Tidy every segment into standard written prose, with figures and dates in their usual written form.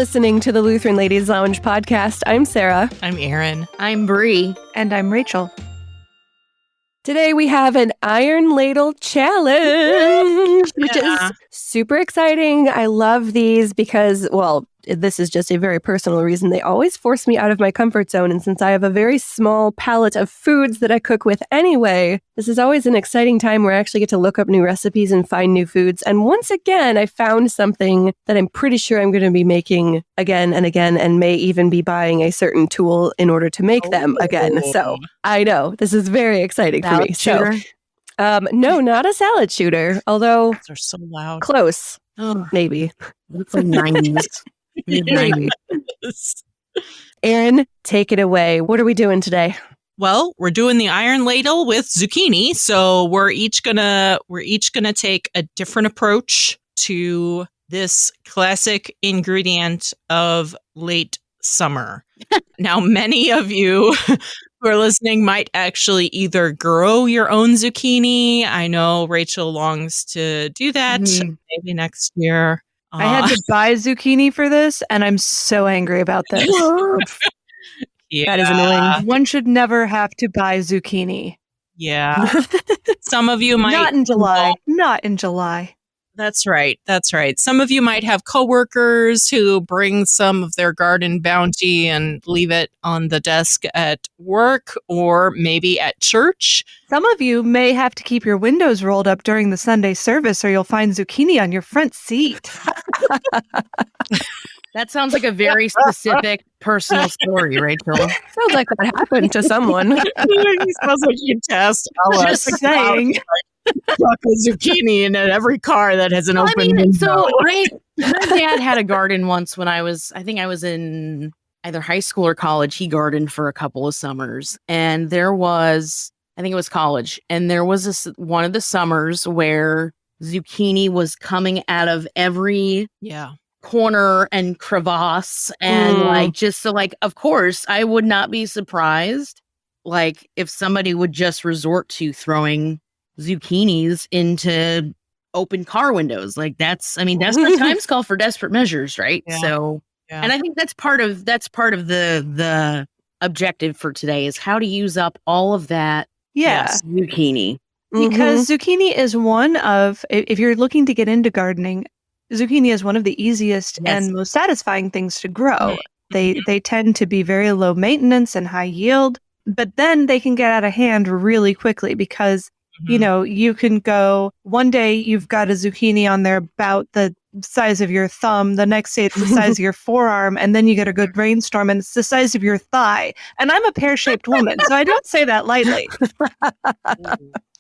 listening to the Lutheran Ladies Lounge podcast. I'm Sarah. I'm Erin. I'm Bree. And I'm Rachel. Today we have an Iron Ladle challenge, which is super exciting. I love these because, well, this is just a very personal reason. They always force me out of my comfort zone. And since I have a very small palette of foods that I cook with anyway, this is always an exciting time where I actually get to look up new recipes and find new foods. And once again, I found something that I'm pretty sure I'm going to be making again and again, and may even be buying a certain tool in order to make them again. So I know this is very exciting for me. Shooter? No, not a salad shooter, although They're so loud. close, maybe. It's like 90s. Maybe. Erin, take it away. What are we doing today? Well, we're doing the Iron Ladle with zucchini, so we're each gonna take a different approach to this classic ingredient of late summer. Now, many of you who are listening might actually either grow your own zucchini. I know Rachel longs to do that maybe next year. I had to buy zucchini for this, and I'm so angry about this. That is annoying. One should never have to buy zucchini. Yeah. Some of you might. Not in July. Not in July. That's right. That's right. Some of you might have coworkers who bring some of their garden bounty and leave it on the desk at work or maybe at church. Some of you may have to keep your windows rolled up during the Sunday service, or you'll find zucchini on your front seat. That sounds like a very specific personal story, Rachel. Sounds like that happened to someone. It smells like you test. Just saying. Chocolate zucchini in every car that has an open window. So my dad had a garden once when I think I was in either high school or college. He gardened for a couple of summers, and I think it was college, and there was one of the summers where zucchini was coming out of every corner and crevasse, and of course I would not be surprised if somebody would just resort to throwing zucchinis into open car windows. That's what times call for desperate measures, right? And I think that's part of the objective for today is how to use up all of that zucchini. Because zucchini is one of, if you're looking to get into gardening, zucchini is one of the easiest and most satisfying things to grow. They tend to be very low maintenance and high yield, but then they can get out of hand really quickly because you can go one day you've got a zucchini on there about the size of your thumb. The next day it's the size of your forearm. And then you get a good rainstorm and it's the size of your thigh. And I'm a pear-shaped woman, so I don't say that lightly.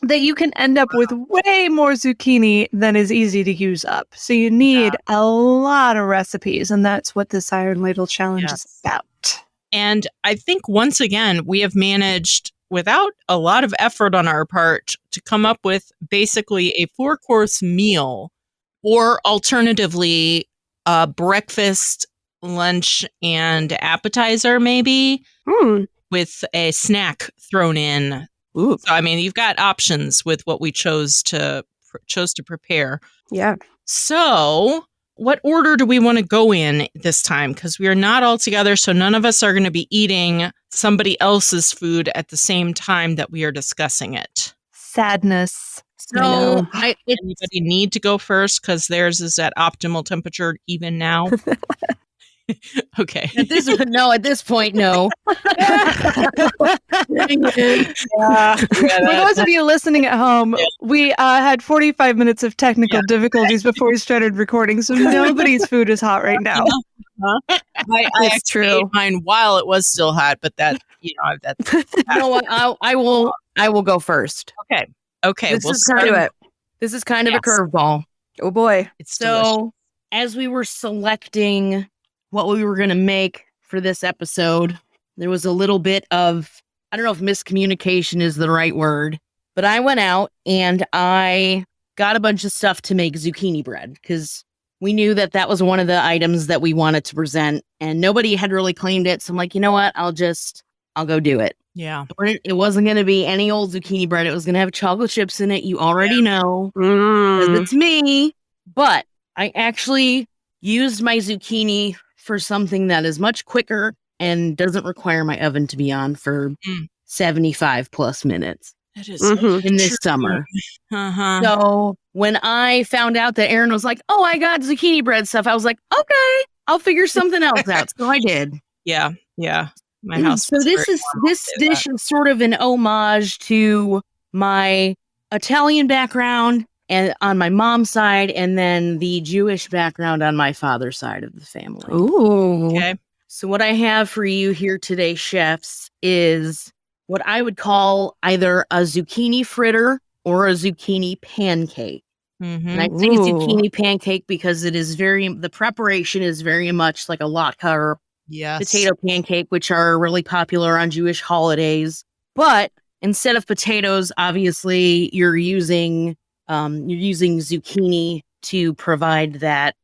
That you can end up with way more zucchini than is easy to use up. So you need a lot of recipes. And that's what this Iron Ladle challenge is about. And I think once again, we have managed without a lot of effort on our part to come up with basically a 4-course meal, or alternatively breakfast, lunch, and appetizer maybe with a snack thrown in. Ooh. So you've got options with what we chose to prepare. Yeah. So what order do we want to go in this time? Because we are not all together, so none of us are going to be eating somebody else's food at the same time that we are discussing it. Sadness. So, anybody need to go first because theirs is at optimal temperature even now? Okay. At this point, no. For those of you listening at home, we had 45 minutes of technical difficulties before we started recording, so nobody's food is hot right now. I actually ate mine while it was still hot, but that's. I will go first. Okay. We'll start it. This is kind of a curveball. Oh boy. It's delicious. So as we were selecting what we were going to make for this episode, there was a little bit of, I don't know if miscommunication is the right word, but I went out and I got a bunch of stuff to make zucchini bread because we knew that was one of the items that we wanted to present and nobody had really claimed it. So I'm like, you know what? I'll go do it. Yeah. It wasn't going to be any old zucchini bread. It was going to have chocolate chips in it. You already know. 'Cause it's me. But I actually used my zucchini for something that is much quicker and doesn't require my oven to be on for 75 plus minutes. That is in this summer. So when I found out that Erin was like, oh, I got zucchini bread stuff, I was like, okay, I'll figure something else out. So I did. Yeah. My house. So this dish is sort of an homage to my Italian background and on my mom's side, and then the Jewish background on my father's side of the family. Ooh. Okay. So what I have for you here today, chefs, is what I would call either a zucchini fritter or a zucchini pancake. And I say zucchini pancake because the preparation is very much like a latke or potato pancake, which are really popular on Jewish holidays. But instead of potatoes, obviously you're using zucchini to provide that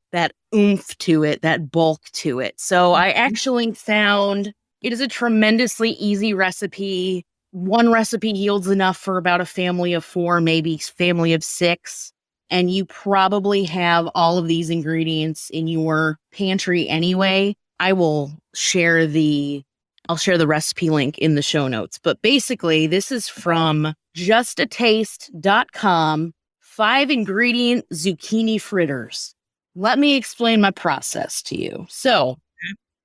oomph to it, that bulk to it. So I actually found it is a tremendously easy recipe. One recipe yields enough for about a family of 4, maybe family of 6. And you probably have all of these ingredients in your pantry anyway. I'll share the recipe link in the show notes. But basically, this is from jusataste.com, 5-ingredient zucchini fritters. Let me explain my process to you. So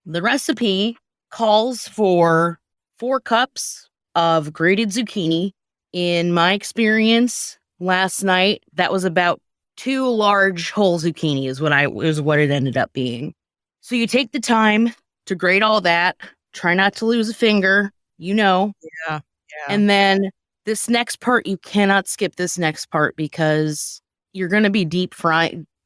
the recipe calls for 4 cups of grated zucchini. In my experience last night, that was about 2 large whole zucchini is what it ended up being. So you take the time to grate all that. Try not to lose a finger, Yeah. And then this next part, you cannot skip this next part because you're going to be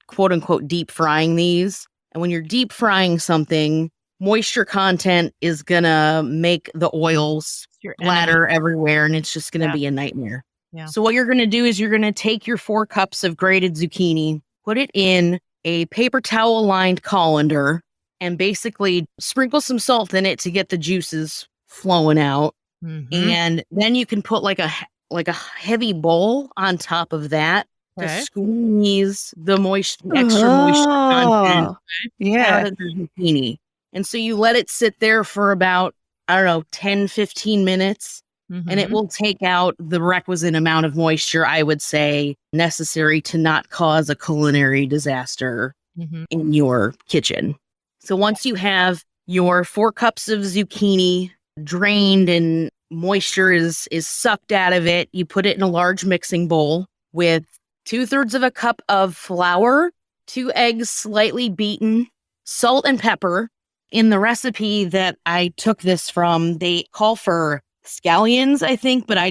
quote unquote, deep frying these. And when you're deep frying something, moisture content is going to make the oils splatter everywhere, and it's just going to be a nightmare. Yeah. So what you're going to do is you're going to take your 4 cups of grated zucchini, put it in a paper towel lined colander, and basically sprinkle some salt in it to get the juices flowing out. And then you can put like a heavy bowl on top of that to squeeze the extra moisture content out of the zucchini. And so you let it sit there for about, 10, 15 minutes. And it will take out the requisite amount of moisture, I would say, necessary to not cause a culinary disaster in your kitchen. So once you have your 4 cups of zucchini drained and moisture is sucked out of it, you put it in a large mixing bowl with 2/3 of a cup of flour, 2 eggs slightly beaten, salt and pepper. In the recipe that I took this from, they call for scallions, I think, but I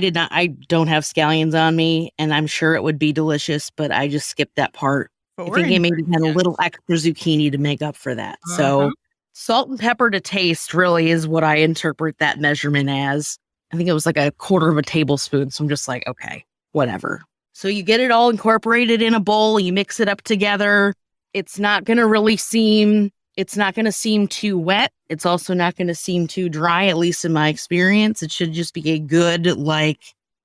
don't have scallions on me, and I'm sure it would be delicious, but I just skipped that part. I think I maybe had a little extra zucchini to make up for that. So salt and pepper to taste really is what I interpret that measurement as. I think it was like 1/4 of a tablespoon. So I'm just like, okay, whatever. So you get it all incorporated in a bowl. You mix it up together. It's not going to seem too wet. It's also not going to seem too dry, at least in my experience. It should just be a good,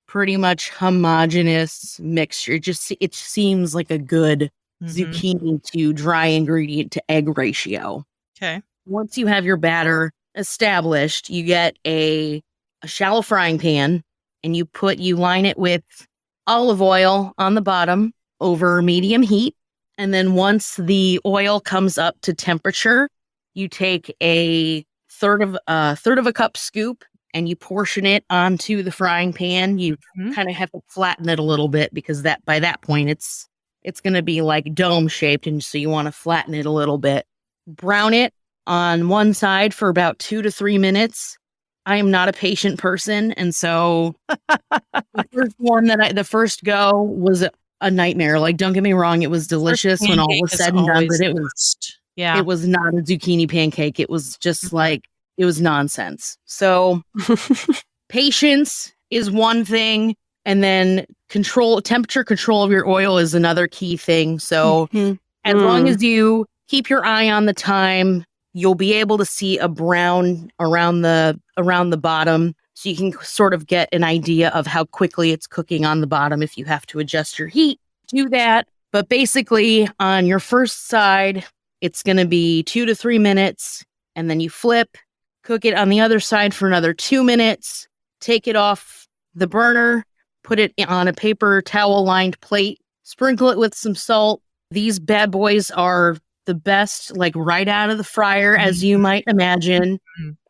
pretty much homogeneous mixture. It seems like a good zucchini to dry ingredient to egg ratio. Okay. Once you have your batter established, you get a shallow frying pan, and you line it with olive oil on the bottom over medium heat. And then once the oil comes up to temperature, you take a third of a cup scoop and you portion it onto the frying pan. You kind of have to flatten it a little bit because by that point it's going to be like dome shaped, and so you want to flatten it a little bit. Brown it on one side for about 2 to 3 minutes. I am not a patient person, and so the first go was a nightmare. Don't get me wrong, it was delicious when all was said and done, but it was not a zucchini pancake. It was just it was nonsense. So patience is one thing, and then temperature control of your oil is another key thing. So as long as you keep your eye on the time, you'll be able to see a brown around the bottom, so you can sort of get an idea of how quickly it's cooking on the bottom. If you have to adjust your heat, do that. But basically, on your first side, It's going to be 2 to 3 minutes, and then you flip, cook it on the other side for another 2 minutes, take it off the burner, put it on a paper towel lined plate, sprinkle it with some salt. These bad boys are the best, like right out of the fryer, as you might imagine.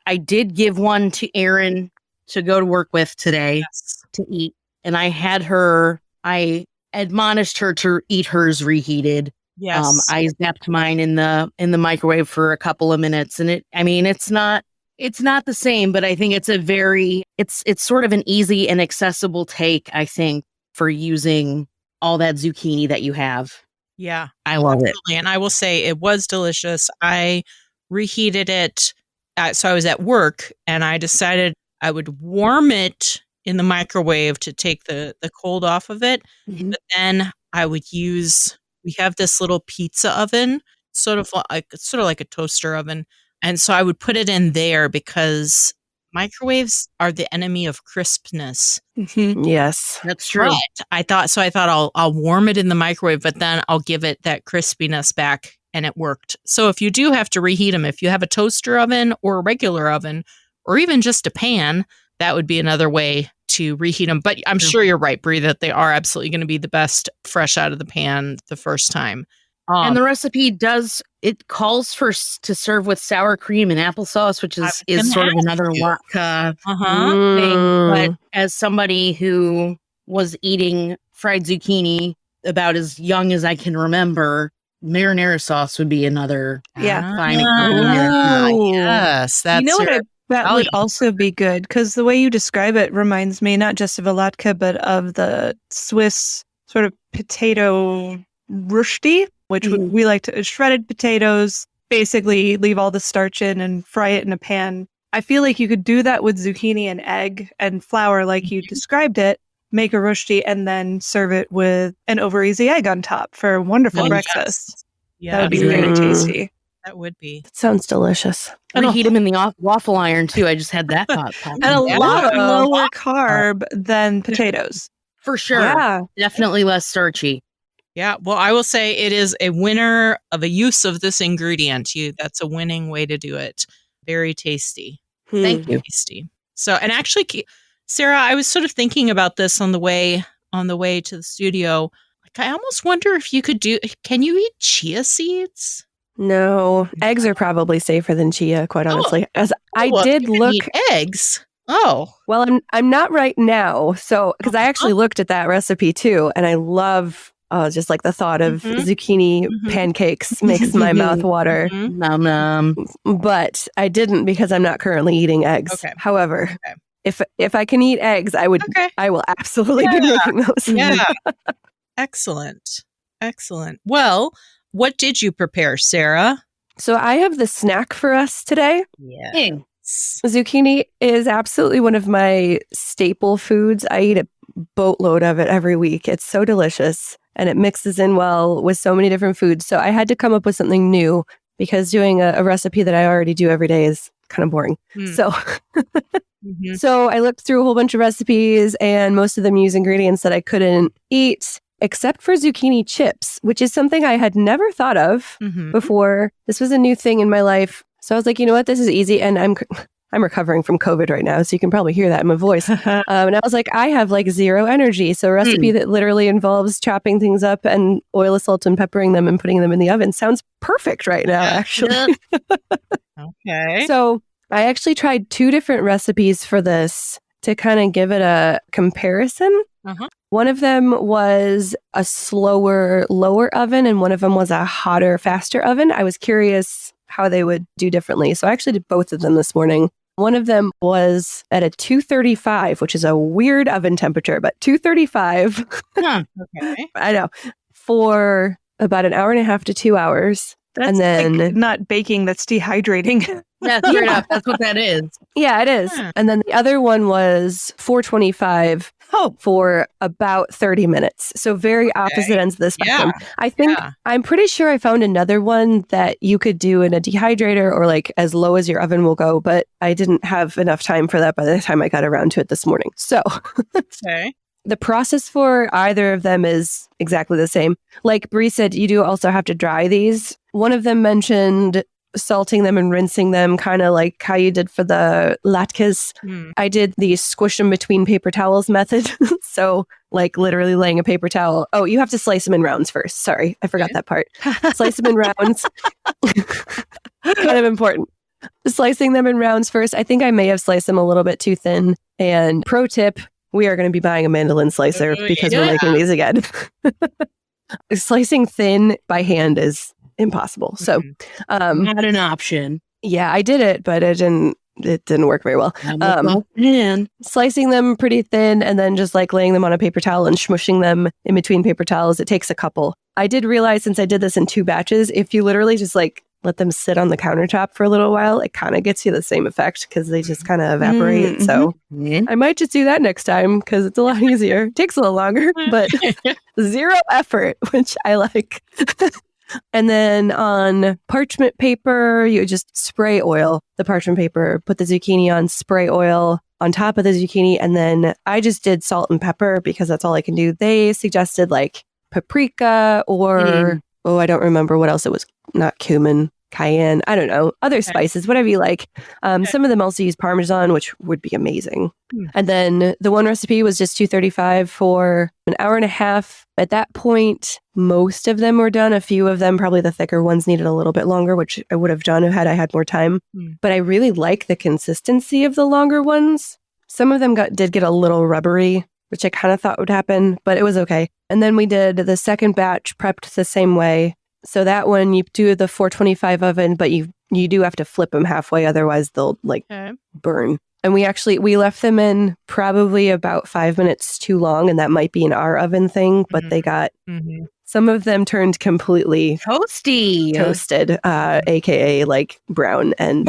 I did give one to Erin to go to work with today to eat. And I admonished her to eat hers reheated. Yes. I zapped mine in the microwave for a couple of minutes. And it's not the same, but I think it's sort of an easy and accessible take, I think, for using all that zucchini that you have. Yeah. I love it. And I will say it was delicious. I reheated it. So I was at work and I decided I would warm it in the microwave to take the cold off of it. Mm-hmm. But then I would we have this little pizza oven, sort of like a toaster oven. And so I would put it in there because microwaves are the enemy of crispness. Mm-hmm. Yes, that's true. But I thought I'll warm it in the microwave, but then I'll give it that crispiness back, and it worked. So if you do have to reheat them, if you have a toaster oven or a regular oven, or even just a pan, that would be another way to reheat them. But I'm sure you're right, Brie, that they are absolutely going to be the best fresh out of the pan the first time. And the recipe calls to serve with sour cream and applesauce, which is sort of another latke thing. But as somebody who was eating fried zucchini about as young as I can remember, marinara sauce would be another fine ingredient. Yes, that's that would also be good, because the way you describe it reminds me not just of a latke, but of the Swiss sort of potato rösti, which we like to shredded potatoes, basically leave all the starch in and fry it in a pan. I feel like you could do that with zucchini and egg and flour like you described it, make a rösti, and then serve it with an over easy egg on top for a wonderful breakfast. Yes. That would be very tasty. That would be. That sounds delicious. Reheat them in the waffle iron too. I just had that thought. And a lot lower carb than potatoes. For sure. Yeah. Definitely less starchy. Yeah. Well, I will say it is a winner of a use of this ingredient. That's a winning way to do it. Very tasty. Thank you. Tasty. So, and actually, Sarah, I was sort of thinking about this on the way to the studio. Like, I almost wonder if you can you eat chia seeds? No, eggs are probably safer than chia, quite honestly. As I did look, eat eggs. Oh, well, I'm not right now. So, because I actually looked at that recipe too, and I love just like the thought of zucchini pancakes makes my mouth water. Nom nom. But I didn't because I'm not currently eating eggs. Okay. However, if I can eat eggs, I will absolutely be making those. Yeah. Excellent. Well, what did you prepare, Sarah? So I have the snack for us today. Yeah. Zucchini is absolutely one of my staple foods. I eat a boatload of it every week. It's so delicious and it mixes in well with so many different foods. So I had to come up with something new because doing a recipe that I already do every day is kind of boring. So so I looked through a whole bunch of recipes and most of them use ingredients that I couldn't eat, except for zucchini chips, which is something I had never thought of before. This was a new thing in my life. So I was like, you know what? This is easy. And I'm recovering from COVID right now, so you can probably hear that in my voice. And I was like, I have like zero energy. So a recipe that literally involves chopping things up and oil, salt, and peppering them and putting them in the oven sounds perfect right now, actually. Okay. So I actually tried 2 different recipes for this to kind of give it a comparison. One of them was a slower, lower oven, and one of them was a hotter, faster oven. I was curious how they would do differently. So I actually did both of them this morning. One of them was at a 235, which is a weird oven temperature, but 235. Okay. I know. For about an hour and a half to 2 hours. That's and then like not baking, that's dehydrating. Yeah, straight up. That's what that is. Yeah, it is. And then the other one was 425 for about 30 minutes. So very opposite ends of the spectrum. I think I'm pretty sure I found another one that you could do in a dehydrator or like as low as your oven will go, but I didn't have enough time for that by the time I got around to it this morning. So the process for either of them is exactly the same. Like Bree said, you do also have to dry these. One of them mentioned salting them and rinsing them, kind of like how you did for the latkes. I did the squish them between paper towels method. So like literally laying a paper towel. Oh, you have to slice them in rounds first. Sorry, I forgot that part. Slice them in rounds. Kind of important. Slicing them in rounds first. I think I may have sliced them a little bit too thin. And pro tip, we are going to be buying a mandolin slicer because we're making these again. Slicing thin by hand is impossible. So not an option. Yeah, I did it, but it didn't work very well. Slicing them pretty thin and then just like laying them on a paper towel and smushing them in between paper towels. It takes a couple. I did realize, since I did this in 2 batches, if you literally just like let them sit on the countertop for a little while, it kind of gets you the same effect because they just kind of evaporate. So I might just do that next time because it's a lot easier. It takes a little longer, but 0 effort, which I like. And then on parchment paper, you just spray oil the parchment paper, put the zucchini on, spray oil on top of the zucchini. And then I just did salt and pepper because that's all I can do. They suggested like paprika or, I don't remember what else it was. Not cumin, cayenne, I don't know, other spices, whatever you like. Some of them also use Parmesan, which would be amazing. And then the one recipe was just 235 for an hour and a half. At that point, most of them were done. A few of them, probably the thicker ones, needed a little bit longer, which I would have done had I had more time. But I really like the consistency of the longer ones. Some of them did get a little rubbery, which I kind of thought would happen, but it was okay. And then we did the second batch, prepped the same way. So that one, you do the 425 oven, but you do have to flip them halfway, otherwise they'll burn. And we left them in probably about 5 minutes too long, and that might be an our oven thing, but they got, some of them turned completely toasted, aka like brown and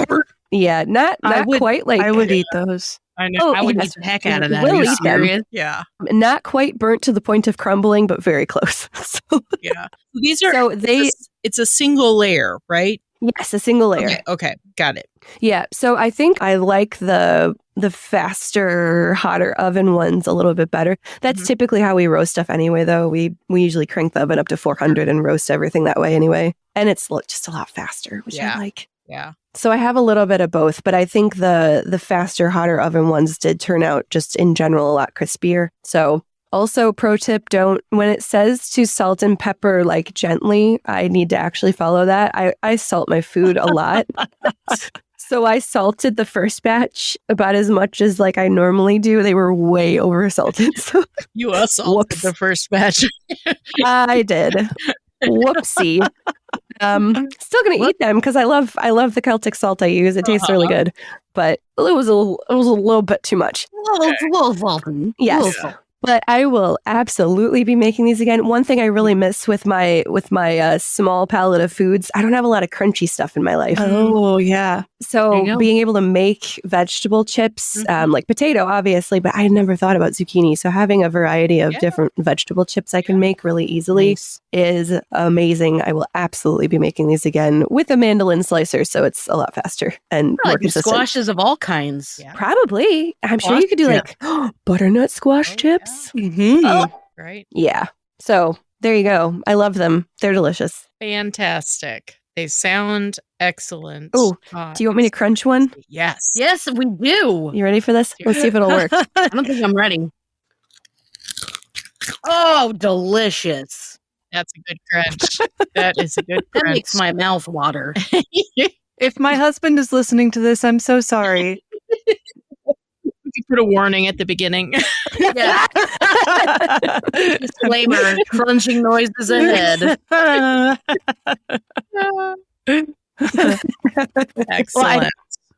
not quite like. I would eat those. I know. I would eat the heck out of that. We'll Are you eat them. serious? Yeah. Not quite burnt to the point of crumbling, but very close. Yeah. These are, it's a single layer, right? Yes, a single layer. Okay. Got it. Yeah. So I think I like the faster, hotter oven ones a little bit better. That's typically how we roast stuff anyway, though. We usually crank the oven up to 400 and roast everything that way anyway. And it's just a lot faster, which I like. Yeah. So I have a little bit of both, but I think the faster, hotter oven ones did turn out just in general a lot crispier. So also pro tip, when it says to salt and pepper like gently, I need to actually follow that. I salt my food a lot. So I salted the first batch about as much as like I normally do. They were way over salted. So you salted the first batch. I did. Whoopsie. Still gonna eat them because I love the Celtic salt I use. It tastes really good, but it was a little bit too much. It's a little salty. Yes. But I will absolutely be making these again. One thing I really miss with my small palette of foods, I don't have a lot of crunchy stuff in my life. Oh, yeah. So being able to make vegetable chips, like potato, obviously, but I had never thought about zucchini. So having a variety of different vegetable chips I can make really easily is amazing. I will absolutely be making these again with a mandolin slicer, so it's a lot faster and more consistent. Squashes of all kinds. Yeah. Probably. I'm sure you could do like butternut squash chips. Right. Yeah. So there you go. I love them. They're delicious. Fantastic. They sound excellent. Oh, do you want me to crunch one? Yes. Yes, we do. You ready for this? Let's see if it'll work. I don't think I'm ready. Oh, delicious. That's a good crunch. That is a good crunch. That makes my mouth water. If my husband is listening to this, I'm so sorry. You put a warning at the beginning. Yeah. Disclaimer, crunching noises ahead. Excellent. Well,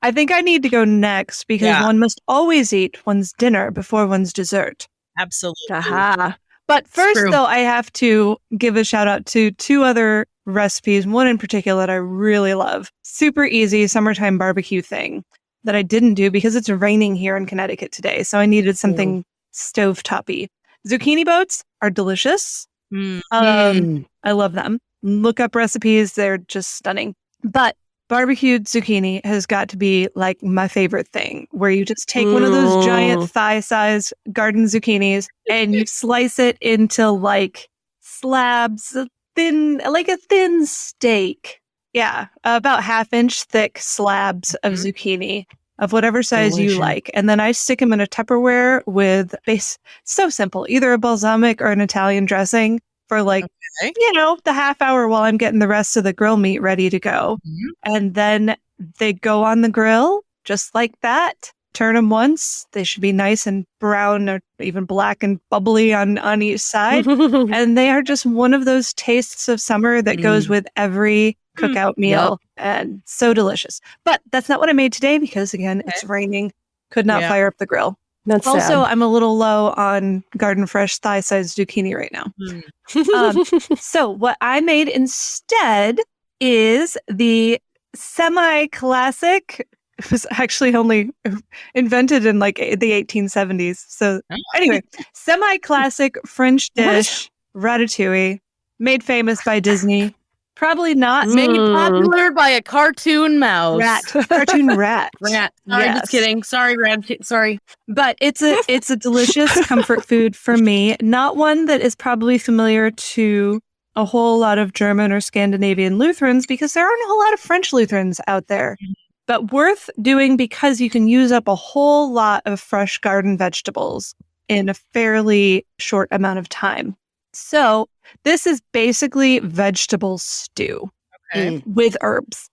I think I need to go next because one must always eat one's dinner before one's dessert. Absolutely. Aha. But first, though, I have to give a shout out to 2 other recipes, one in particular that I really love. Super easy summertime barbecue thing that I didn't do because it's raining here in Connecticut today. So I needed something stovetoppy. Zucchini boats are delicious. I love them. Look up recipes. They're just stunning. But barbecued zucchini has got to be like my favorite thing, where you just take one of those giant thigh-sized garden zucchinis and you slice it into like slabs, like a thin steak. Yeah, about 1/2 inch thick slabs of zucchini of whatever size you like. And then I stick them in a Tupperware with so simple, either a balsamic or an Italian dressing for like, the half hour while I'm getting the rest of the grill meat ready to go. And then they go on the grill just like that. Turn them once. They should be nice and brown or even black and bubbly on each side. And they are just one of those tastes of summer that goes with every cookout meal. And so delicious. But that's not what I made today because, again, it's raining. Could not fire up the grill. That's also, sad. I'm a little low on garden fresh thigh-sized zucchini right now. So what I made instead is the semi-classic. It was actually only invented in like the 1870s. So anyway, semi-classic French dish, Ratatouille, made famous by Disney. Probably not Made popular by a cartoon mouse. Cartoon rat. Rat. Sorry, just kidding. Sorry, rat. Sorry. But it's a delicious comfort food for me. Not one that is probably familiar to a whole lot of German or Scandinavian Lutherans because there aren't a whole lot of French Lutherans out there. But worth doing because you can use up a whole lot of fresh garden vegetables in a fairly short amount of time. So this is basically vegetable stew with herbs.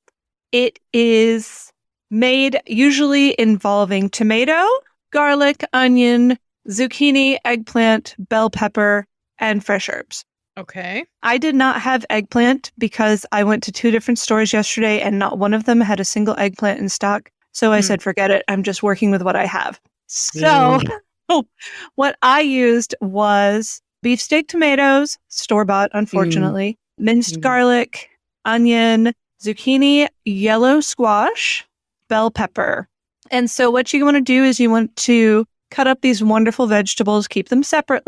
It is made usually involving tomato, garlic, onion, zucchini, eggplant, bell pepper, and fresh herbs. Okay. I did not have eggplant because I went to 2 different stores yesterday and not one of them had a single eggplant in stock. So I said, forget it. I'm just working with what I have. So what I used was beefsteak tomatoes, store-bought, unfortunately, minced garlic, onion, zucchini, yellow squash, bell pepper. And so what you want to do is you want to cut up these wonderful vegetables, keep them separate.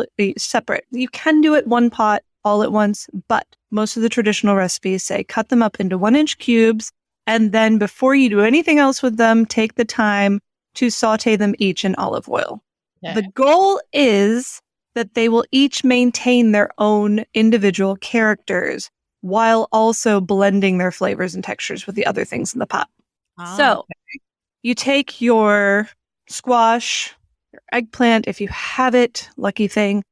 You can do it one pot all at once, but most of the traditional recipes say cut them up into 1-inch cubes. And then before you do anything else with them, take the time to saute them each in olive oil. Okay. The goal is that they will each maintain their own individual characters while also blending their flavors and textures with the other things in the pot. You take your squash, your eggplant, if you have it, lucky thing,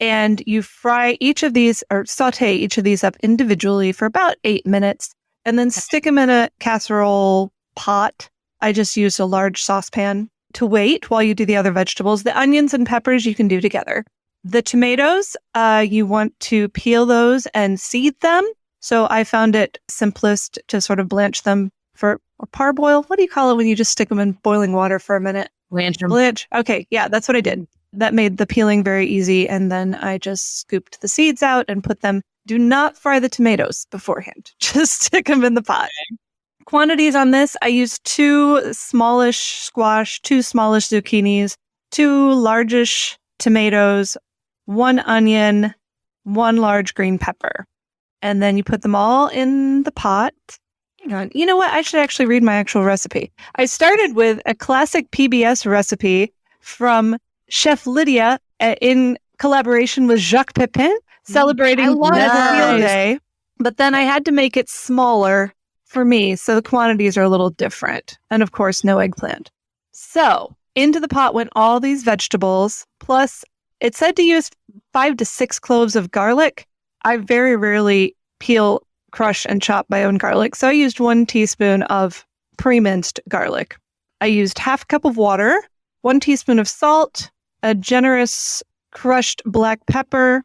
and you fry each of these or saute each of these up individually for about 8 minutes and then stick them in a casserole pot. I just used a large saucepan to wait while you do the other vegetables. The onions and peppers you can do together. The tomatoes, you want to peel those and seed them. So I found it simplest to sort of blanch them or parboil. What do you call it when you just stick them in boiling water for a minute? Blanch. Okay, yeah, that's what I did. That made the peeling very easy. And then I just scooped the seeds out and put them. Do not fry the tomatoes beforehand. Just stick them in the pot. Okay. Quantities on this, I used 2 smallish squash, 2 smallish zucchinis, 2 largish tomatoes, 1 onion, 1 large green pepper. And then you put them all in the pot. Hang on. You know what? I should actually read my actual recipe. I started with a classic PBS recipe from Chef Lydia in collaboration with Jacques Pepin, celebrating Field Day. But then I had to make it smaller for me, so the quantities are a little different. And of course, no eggplant. So into the pot went all these vegetables, plus it said to use 5 to 6 cloves of garlic. I very rarely peel, crush, and chop my own garlic, so I used 1 teaspoon of pre-minced garlic. I used 1/2 cup of water, 1 teaspoon of salt, a generous crushed black pepper.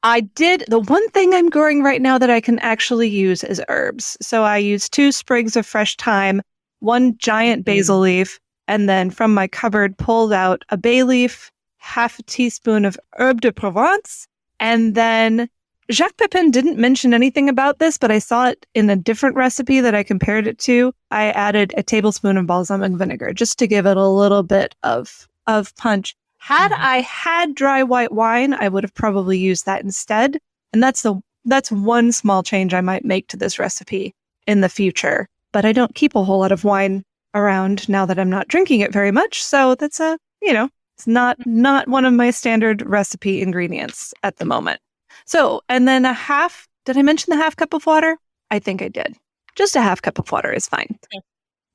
The one thing I'm growing right now that I can actually use is herbs. So I used 2 sprigs of fresh thyme, 1 giant basil leaf, and then from my cupboard pulled out a bay leaf, 1/2 teaspoon of herbe de Provence, and then Jacques Pepin didn't mention anything about this, but I saw it in a different recipe that I compared it to. I added a tablespoon of balsamic vinegar just to give it a little bit of punch. Had I had dry white wine, I would have probably used that instead. And that's one small change I might make to this recipe in the future. but I don't keep a whole lot of wine around now that I'm not drinking it very much. So that's it's not one of my standard recipe ingredients at the moment. So, and then did I mention the half cup of water? I think I did. Just a half cup of water is fine. Okay.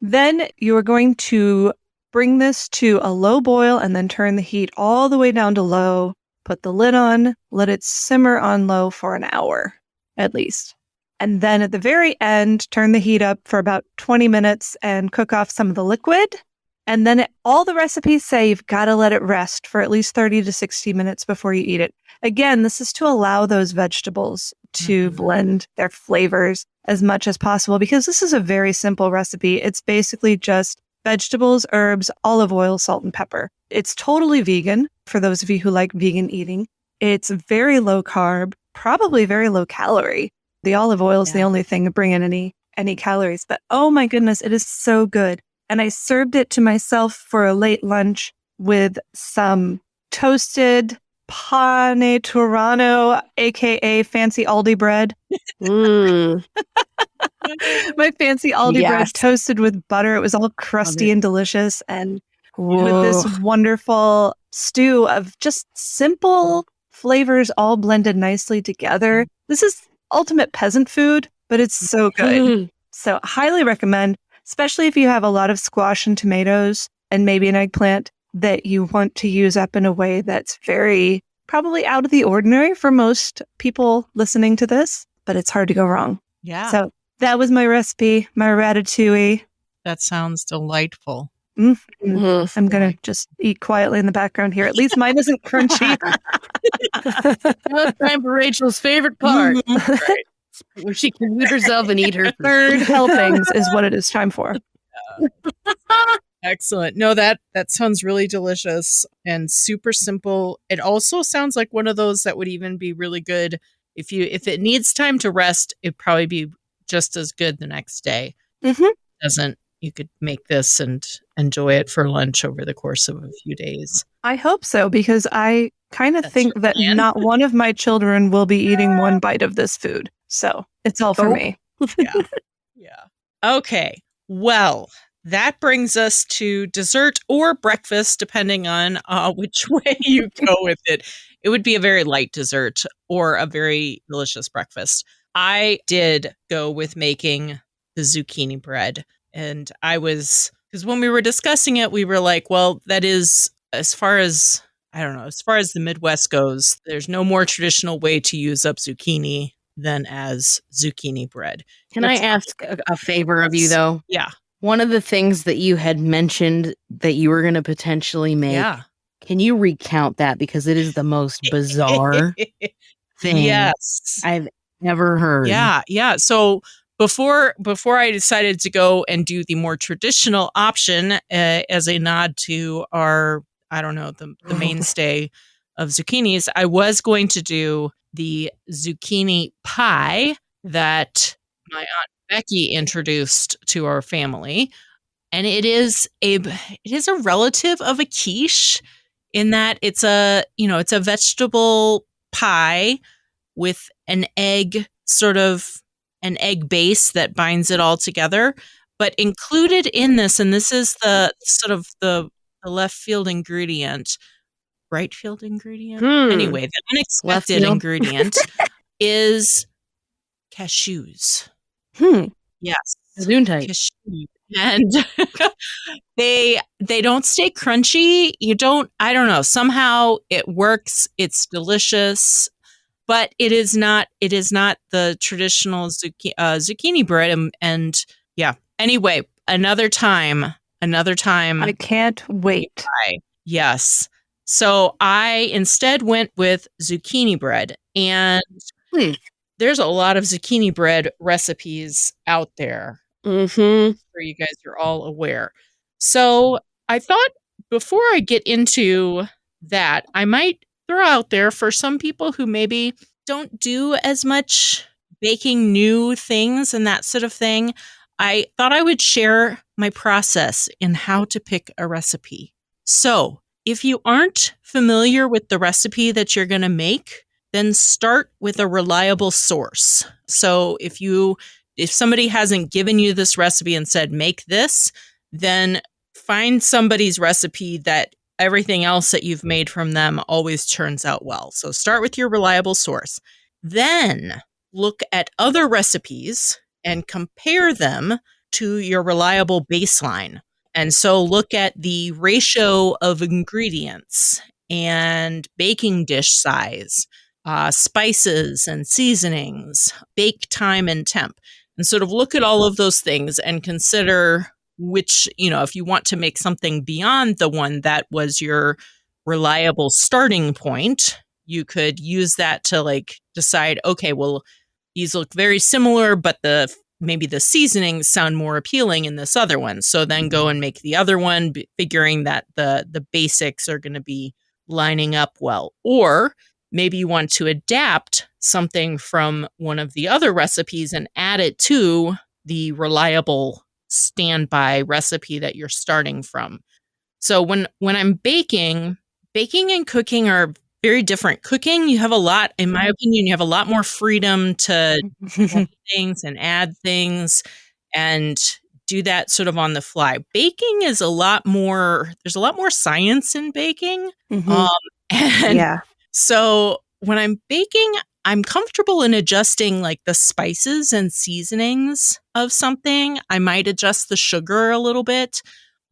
Then you are going to bring this to a low boil and then turn the heat all the way down to low. Put the lid on, let it simmer on low for an hour at least. And then at the very end, turn the heat up for about 20 minutes and cook off some of the liquid. And then all the recipes say you've got to let it rest for at least 30 to 60 minutes before you eat it. Again, this is to allow those vegetables to blend their flavors as much as possible because this is a very simple recipe. It's basically just vegetables, herbs, olive oil, salt, and pepper. It's totally vegan for those of you who like vegan eating. It's very low carb, probably very low calorie. The olive oil is the only thing to bring in any calories. But oh my goodness, it is so good. And I served it to myself for a late lunch with some toasted pane Turano, aka fancy Aldi bread. My fancy Aldi bread toasted with butter. It was all crusty and delicious. And with this wonderful stew of just simple flavors all blended nicely together. This is ultimate peasant food, but it's so good. So highly recommend, especially if you have a lot of squash and tomatoes and maybe an eggplant that you want to use up in a way that's very probably out of the ordinary for most people listening to this, but it's hard to go wrong. Yeah. So that was my recipe, my ratatouille. That sounds delightful. I'm going to just eat quietly in the background here. At least mine isn't crunchy. Now it's time for Rachel's favorite part. Right. Where she can mute herself and eat her third helpings is what it is time for. Excellent. No, that sounds really delicious and super simple. It also sounds like one of those that would even be really good if it needs time to rest. It'd probably be just as good the next day. You could make this and enjoy it for lunch over the course of a few days. I hope so, because I kind of think that not one of my children will be eating one bite of this food. So it's all for me. Yeah. Okay. Well, that brings us to dessert or breakfast, depending on which way you go with it. It would be a very light dessert or a very delicious breakfast. I did go with making the zucchini bread. And because when we were discussing it, we were like, well, that is, as far as the Midwest goes, there's no more traditional way to use up zucchini than as zucchini bread. Can I ask a favor of you, though? Yeah. One of the things that you had mentioned that you were going to potentially make, can you recount that? Because it is the most bizarre thing I've ever heard. Yeah. So before I decided to go and do the more traditional option as a nod to our, the mainstay of zucchinis, I was going to do the zucchini pie that my Aunt Becky introduced to our family. And it is a relative of a quiche in that it's a vegetable pie with an egg base that binds it all together. But included in this, and this is the sort of the right field ingredient. Anyway, the unexpected ingredient is cashews. Yes. Gesundheit. And they don't stay crunchy. I don't know. Somehow it works. It's delicious. But it is not the traditional zucchini bread. And yeah. Anyway, another time. I can't wait. Yes. So I instead went with zucchini bread. And there's a lot of zucchini bread recipes out there. Mm-hmm. Sure you guys are all aware. So I thought before I get into that, I might throw out there for some people who maybe don't do as much baking new things and that sort of thing. I thought I would share my process in how to pick a recipe. So if you aren't familiar with the recipe that you're going to make, then start with a reliable source. So if you if somebody hasn't given you this recipe and said, make this, then find somebody's recipe that everything else that you've made from them always turns out well. So start with your reliable source. Then look at other recipes and compare them to your reliable baseline. And so look at the ratio of ingredients and baking dish size, spices and seasonings, bake time and temp, and sort of look at all of those things and consider which, if you want to make something beyond the one that was your reliable starting point, you could use that to decide, okay, well, these look very similar, but maybe the seasonings sound more appealing in this other one. So then go and make the other one, figuring that the basics are going to be lining up well. Or maybe you want to adapt something from one of the other recipes and add it to the reliable standby recipe that you're starting from. So when I'm baking and cooking are very different. Cooking, you have a lot, in my opinion, you have a lot more freedom to do things and add things and do that sort of on the fly. Baking is there's a lot more science in baking. So when I'm baking, I'm comfortable in adjusting the spices and seasonings of something. I might adjust the sugar a little bit,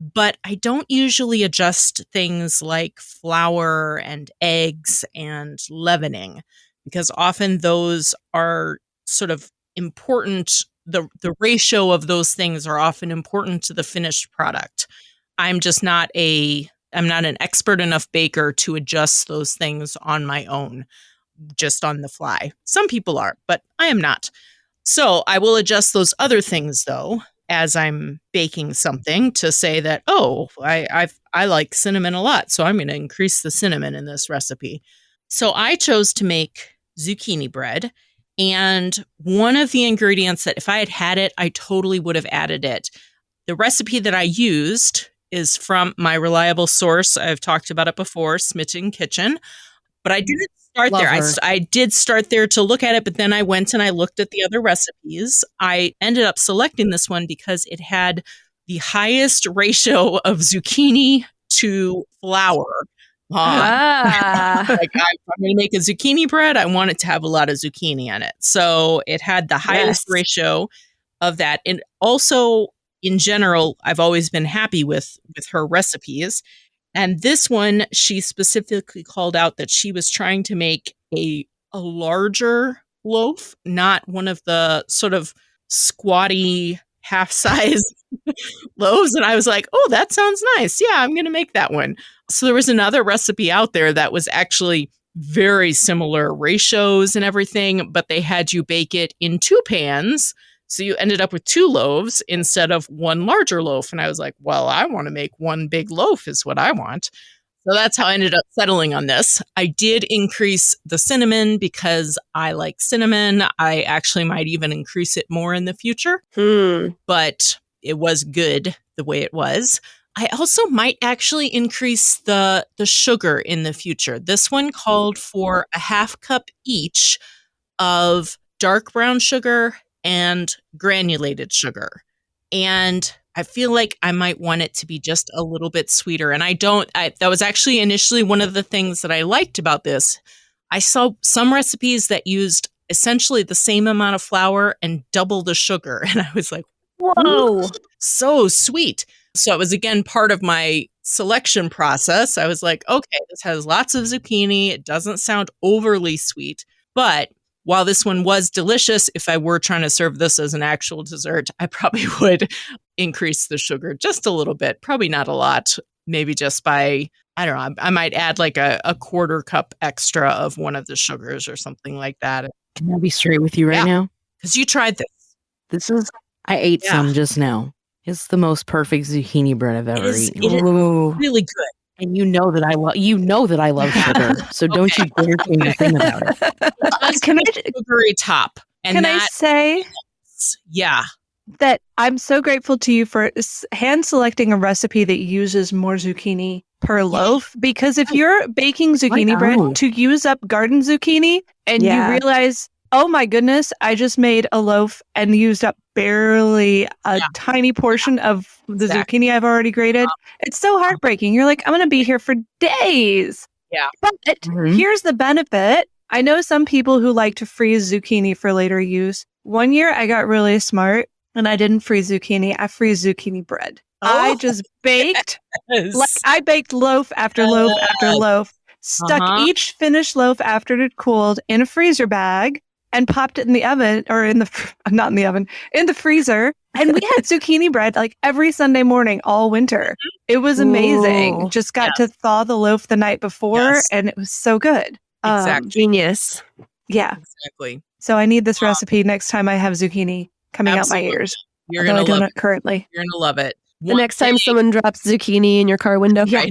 but I don't usually adjust things like flour and eggs and leavening, because often those are sort of important. The ratio of those things are often important to the finished product. I'm not an expert enough baker to adjust those things on my own, just on the fly. Some people are, but I am not. So I will adjust those other things, though, as I'm baking something, to say that, I like cinnamon a lot, so I'm going to increase the cinnamon in this recipe. So I chose to make zucchini bread, and one of the ingredients that if I had it, I totally would have added it. The recipe that I used is from my reliable source. I've talked about it before, Smitten Kitchen. But I didn't start there. I did start there to look at it, but then I went and I looked at the other recipes. I ended up selecting this one because it had the highest ratio of zucchini to flour. I'm going to make a zucchini bread. I want it to have a lot of zucchini in it. So it had the highest ratio of that. And also, in general, I've always been happy with her recipes. And this one, she specifically called out that she was trying to make a larger loaf, not one of the sort of squatty half-size loaves. And I was like, oh, that sounds nice. Yeah, I'm going to make that one. So there was another recipe out there that was actually very similar ratios and everything, but they had you bake it in 2 pans. So you ended up with 2 loaves instead of 1 larger loaf. And I was like, well, I want to make 1 big loaf is what I want. So that's how I ended up settling on this. I did increase the cinnamon because I like cinnamon. I actually might even increase it more in the future. But it was good the way it was. I also might actually increase the sugar in the future. This one called for a 1/2 cup each of dark brown sugar and granulated sugar. And I feel like I might want it to be just a little bit sweeter. And that was actually initially one of the things that I liked about this. I saw some recipes that used essentially the same amount of flour and double the sugar. And I was like, whoa, so sweet. So it was, again, part of my selection process. I was like, okay, this has lots of zucchini. It doesn't sound overly sweet. But while this one was delicious, if I were trying to serve this as an actual dessert, I probably would increase the sugar just a little bit. Probably not a lot. Maybe just by, I don't know, I might add like a 1/4 cup extra of one of the sugars or something like that. Can I be straight with you right now? Because you tried this. I ate some just now. It's the most perfect zucchini bread I've ever eaten. It is really good. And you know that I love sugar. So don't you dare change a thing about it. Can I sugary top? And can I say that I'm so grateful to you for hand selecting a recipe that uses more zucchini per loaf? Because if you're baking zucchini bread to use up garden zucchini and you realize oh my goodness, I just made a loaf and used up barely a tiny portion of the zucchini I've already grated. It's so heartbreaking. You're like, I'm going to be here for days. Yeah. But here's the benefit. I know some people who like to freeze zucchini for later use. One year I got really smart and I didn't freeze zucchini. I freeze zucchini bread. I just baked, like I baked loaf after loaf after loaf, stuck each finished loaf after it had cooled in a freezer bag and popped it in the oven or in the freezer. And we had zucchini bread like every Sunday morning all winter. It was amazing. Ooh. Just got to thaw the loaf the night before and it was so good. Exactly. Genius. Yeah. Exactly. So I need this recipe next time I have zucchini coming out my ears. You're going to love it. Currently. You're going to love it. The next time someone drops zucchini in your car window. Yeah.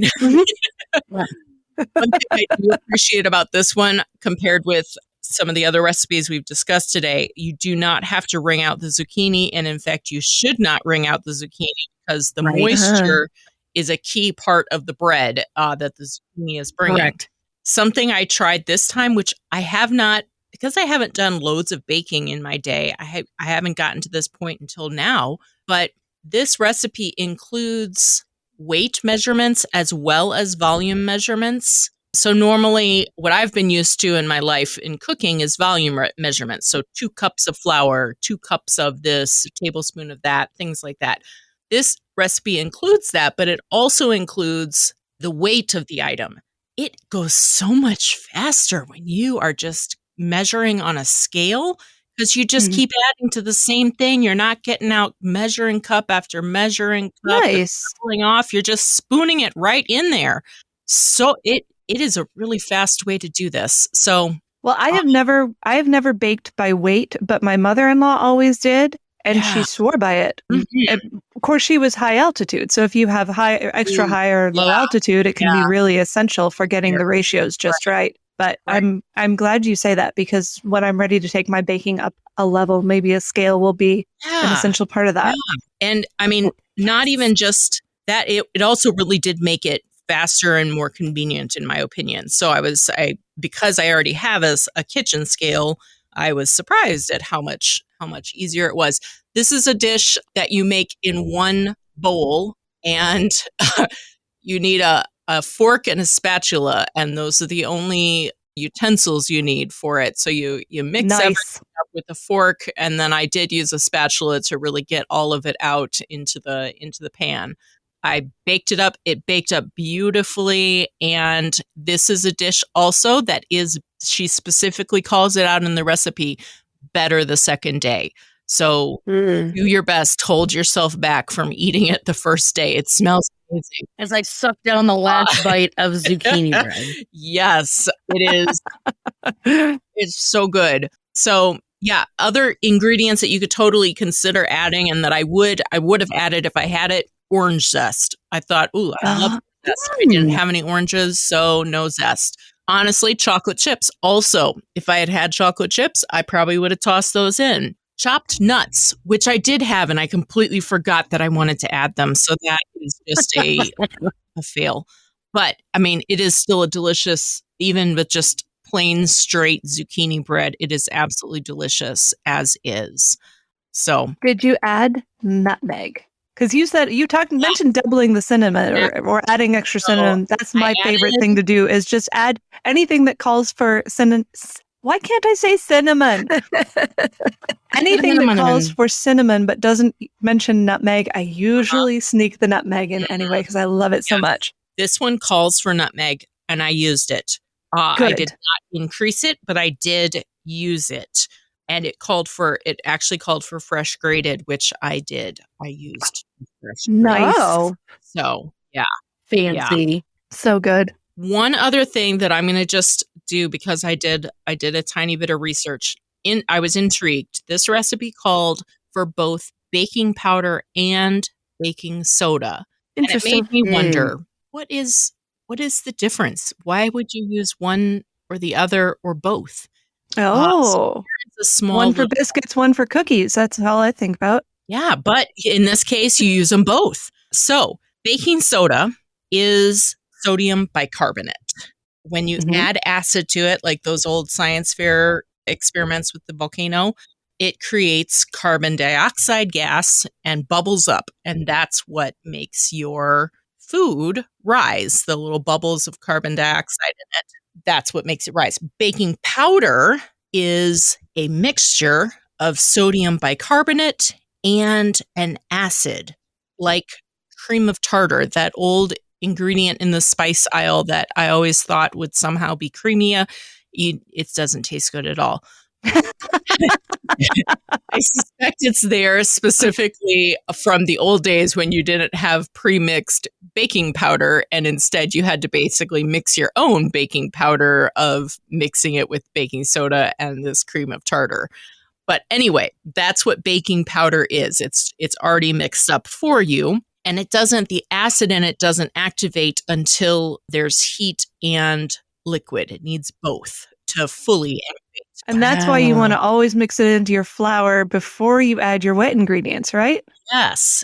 One thing I do appreciate about this one compared with some of the other recipes we've discussed today, you do not have to wring out the zucchini. And in fact, you should not wring out the zucchini because the moisture is a key part of the bread that the zucchini is bringing. Correct. Something I tried this time, which I have not, because I haven't done loads of baking in my day, I haven't gotten to this point until now, but this recipe includes weight measurements as well as volume measurements. So normally what I've been used to in my life in cooking is volume measurements. So 2 cups of flour, 2 cups of this, a tablespoon of that, things like that. This recipe includes that, but it also includes the weight of the item. It goes so much faster when you are just measuring on a scale because you just keep adding to the same thing. You're not getting out measuring cup after measuring cup and pulling off. You're just spooning it right in there. So it is a really fast way to do this. So, well, I have never baked by weight, but my mother-in-law always did, and she swore by it. And of course, she was high altitude, so if you have extra high or low altitude, it can be really essential for getting the ratios just right. But I'm glad you say that because when I'm ready to take my baking up a level, maybe a scale will be an essential part of that. Yeah. And I mean, not even just that, it also really did make it faster and more convenient in my opinion. So because I already have a kitchen scale, I was surprised at how much easier it was. This is a dish that you make in one bowl and you need a fork and a spatula, and those are the only utensils you need for it. So you mix everything up with a fork, and then I did use a spatula to really get all of it out into the pan. I baked it up. It baked up beautifully, and this is a dish also that she specifically calls it out in the recipe, better the second day. So do your best. Hold yourself back from eating it the first day. It smells amazing. As I suck down the last bite of zucchini bread. Yes, it is. It's so good. So yeah, other ingredients that you could totally consider adding and that I would have added if I had it, orange zest. I thought, I love zest. I didn't have any oranges, so no zest. Honestly, chocolate chips. Also, if I had chocolate chips, I probably would have tossed those in. Chopped nuts, which I did have, and I completely forgot that I wanted to add them. So that is just a fail. But I mean, it is still a delicious, even with just plain straight zucchini bread. It is absolutely delicious as is. So, did you add nutmeg? Because you said mentioned doubling the cinnamon or adding extra cinnamon. That's my favorite thing to do is just add anything that calls for cinnamon. Why can't I say cinnamon? Anything that calls for cinnamon but doesn't mention nutmeg, I usually sneak the nutmeg in anyway because I love it so much. This one calls for nutmeg, and I used it. I did not increase it, but I did use it. And it actually called for fresh grated, which I did. I used fresh grated. Nice. So, yeah. Fancy. Yeah. So good. One other thing that I'm going to just do because I did a tiny bit of research. I was intrigued. This recipe called for both baking powder and baking soda. Interesting. And it made me wonder, what is the difference? Why would you use one or the other or both? Oh, a small one for biscuits, one for cookies. That's all I think about. Yeah, but in this case, you use them both. So baking soda is sodium bicarbonate. When you add acid to it, like those old science fair experiments with the volcano, it creates carbon dioxide gas and bubbles up. And that's what makes your food rise, the little bubbles of carbon dioxide in it. That's what makes it rise. Baking powder is a mixture of sodium bicarbonate and an acid, like cream of tartar, that old ingredient in the spice aisle that I always thought would somehow be creamier. It doesn't taste good at all. I suspect it's there specifically from the old days when you didn't have pre-mixed baking powder, and instead you had to basically mix your own baking powder of mixing it with baking soda and this cream of tartar. But anyway, that's what baking powder is. It's already mixed up for you, and the acid in it doesn't activate until there's heat and liquid. It needs both to fully activate. And that's why you want to always mix it into your flour before you add your wet ingredients, right? Yes.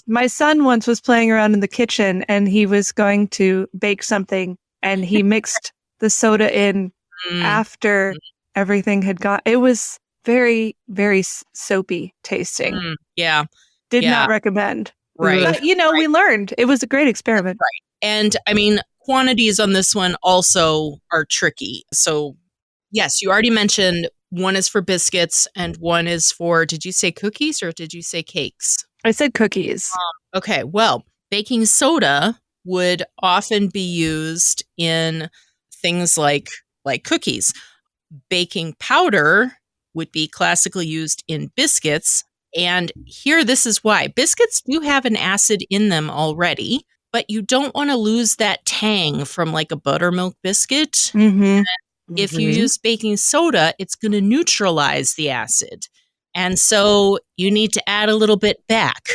My son once was playing around in the kitchen and he was going to bake something and he mixed the soda in after everything had gone. It was very, very soapy tasting. Yeah. Did not recommend. Right. But, we learned. It was a great experiment. Right. And I mean, quantities on this one also are tricky. So yes, you already mentioned one is for biscuits and one is for, did you say cookies or did you say cakes? I said cookies. Okay, well, baking soda would often be used in things like cookies. Baking powder would be classically used in biscuits. And here, this is why. Biscuits do have an acid in them already, but you don't want to lose that tang from like a buttermilk biscuit. Mm-hmm. If you use baking soda, it's going to neutralize the acid. And so you need to add a little bit back.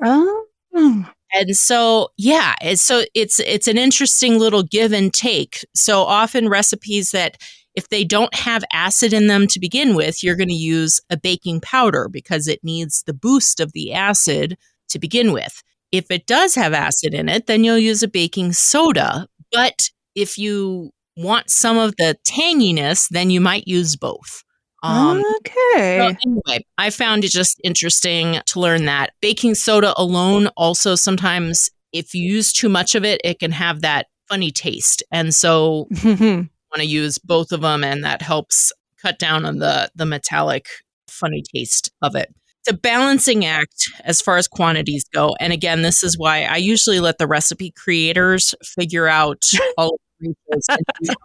Oh. And so, it's an interesting little give and take. So often recipes that if they don't have acid in them to begin with, you're going to use a baking powder because it needs the boost of the acid to begin with. If it does have acid in it, then you'll use a baking soda. But if you want some of the tanginess, then you might use both. Okay. So anyway, I found it just interesting to learn that. Baking soda alone also sometimes, if you use too much of it, it can have that funny taste. And so you want to use both of them, and that helps cut down on the metallic funny taste of it. It's a balancing act as far as quantities go. And again, this is why I usually let the recipe creators figure out all of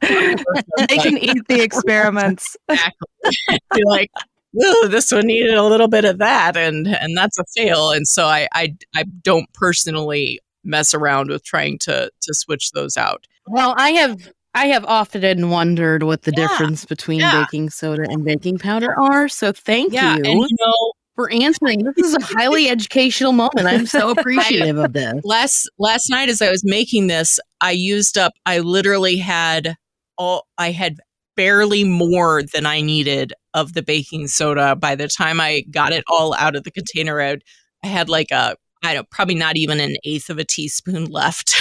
they can eat the experiments. Exactly. Be like, "Ooh, this one needed a little bit of that," and that's a fail. And so I don't personally mess around with trying to switch those out. Well, I have often wondered what the difference between baking soda and baking powder are. So thank you. And for answering. This is a highly educational moment. I'm so appreciative of this. Last night as I was making this, I literally had barely more than I needed of the baking soda. By the time I got it all out of the container, I had like probably not even an eighth of a teaspoon left.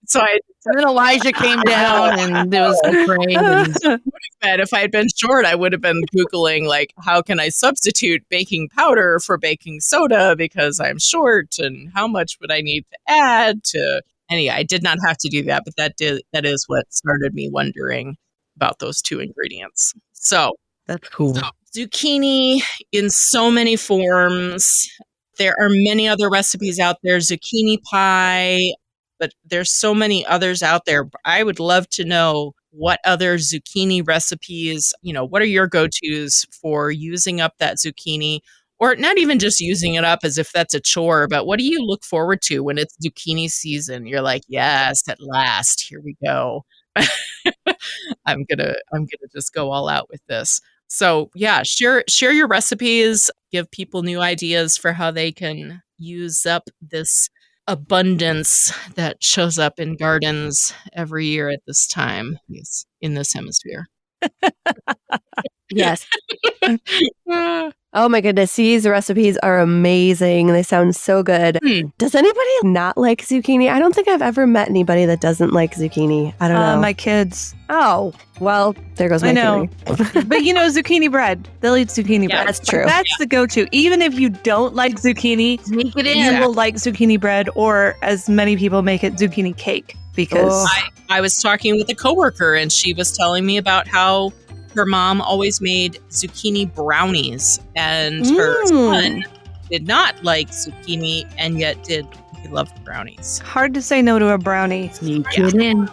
So then Elijah came down and there was the if I had been short, I would have been Googling like, how can I substitute baking powder for baking soda because I'm short, and how much would I need to add to? Anyway, I did not have to do that, but that is what started me wondering about those two ingredients. So that's cool. So, zucchini in so many forms. There are many other recipes out there. Zucchini pie. But there's so many others out there. I would love to know what other zucchini recipes, what are your go-tos for using up that zucchini, or not even just using it up as if that's a chore, but what do you look forward to when it's zucchini season? You're like, yes, at last, here we go. I'm gonna just go all out with this. So yeah, share your recipes, give people new ideas for how they can use up this abundance that shows up in gardens every year at this time in this hemisphere. Yes. Oh my goodness, these recipes are amazing. They sound so good. Does anybody not like zucchini? I don't think I've ever met anybody that doesn't like zucchini. I don't know. My kids. Oh, well, there goes my theory. But zucchini bread. They'll eat zucchini bread. That's true. That's the go-to. Even if you don't like zucchini, Sneak it in. you will like zucchini bread, or as many people make it, zucchini cake. Because I was talking with a coworker and she was telling me about how her mom always made zucchini brownies, and her son did not like zucchini and yet he loved brownies. hard to say no to a brownie. Sneak it in.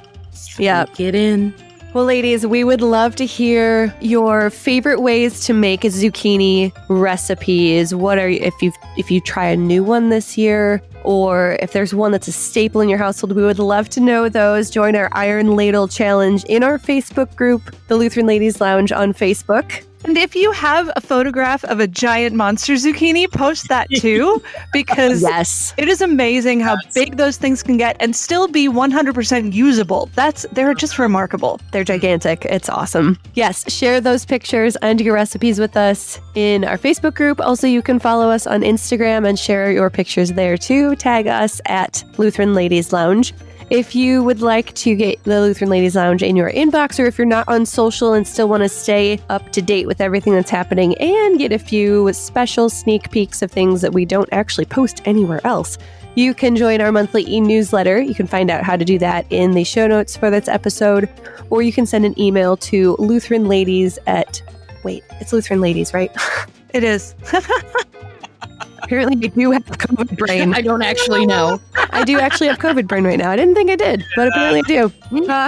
Yeah. Sneak it in. Well, ladies, we would love to hear your favorite ways to make zucchini recipes. What are if you try a new one this year, or if there's one that's a staple in your household, we would love to know those. Join our Iron Ladle challenge in our Facebook group, the Lutheran Ladies Lounge on Facebook. And if you have a photograph of a giant monster zucchini, post that too, because Yes. it is amazing how big those things can get and still be 100% usable. They're just remarkable. They're gigantic. It's awesome. Yes, share those pictures and your recipes with us in our Facebook group. Also, you can follow us on Instagram and share your pictures there too. Tag us at Lutheran Ladies Lounge. If you would like to get the Lutheran Ladies Lounge in your inbox, or if you're not on social and still want to stay up to date with everything that's happening and get a few special sneak peeks of things that we don't actually post anywhere else, you can join our monthly e-newsletter. You can find out how to do that in the show notes for this episode, or you can send an email to Lutheran Ladies it's Lutheran Ladies, right? It is. Apparently, I do have COVID brain. I don't actually know. I do actually have COVID brain right now. I didn't think I did, but apparently I do.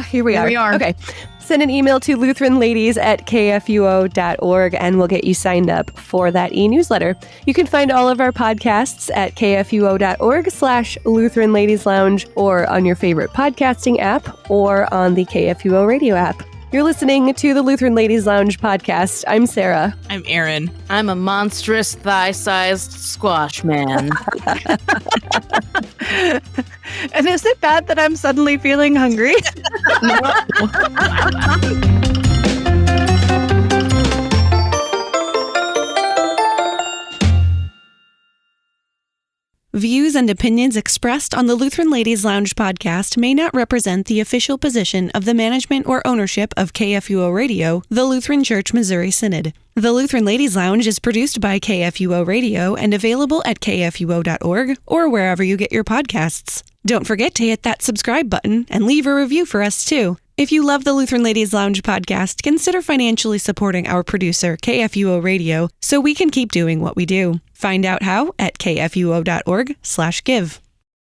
Here we are. Okay. Send an email to lutheranladies@kfuo.org and we'll get you signed up for that e-newsletter. You can find all of our podcasts at kfuo.org/Lutheran Ladies Lounge, or on your favorite podcasting app, or on the KFUO radio app. You're listening to the Lutheran Ladies Lounge podcast. I'm Sarah. I'm Erin. I'm a monstrous thigh-sized squash man. And is it bad that I'm suddenly feeling hungry? Views and opinions expressed on the Lutheran Ladies Lounge podcast may not represent the official position of the management or ownership of KFUO Radio, the Lutheran Church Missouri Synod. The Lutheran Ladies Lounge is produced by KFUO Radio and available at kfuo.org or wherever you get your podcasts. Don't forget to hit that subscribe button and leave a review for us too. If you love the Lutheran Ladies Lounge podcast, consider financially supporting our producer, KFUO Radio, so we can keep doing what we do. Find out how at kfuo.org/give.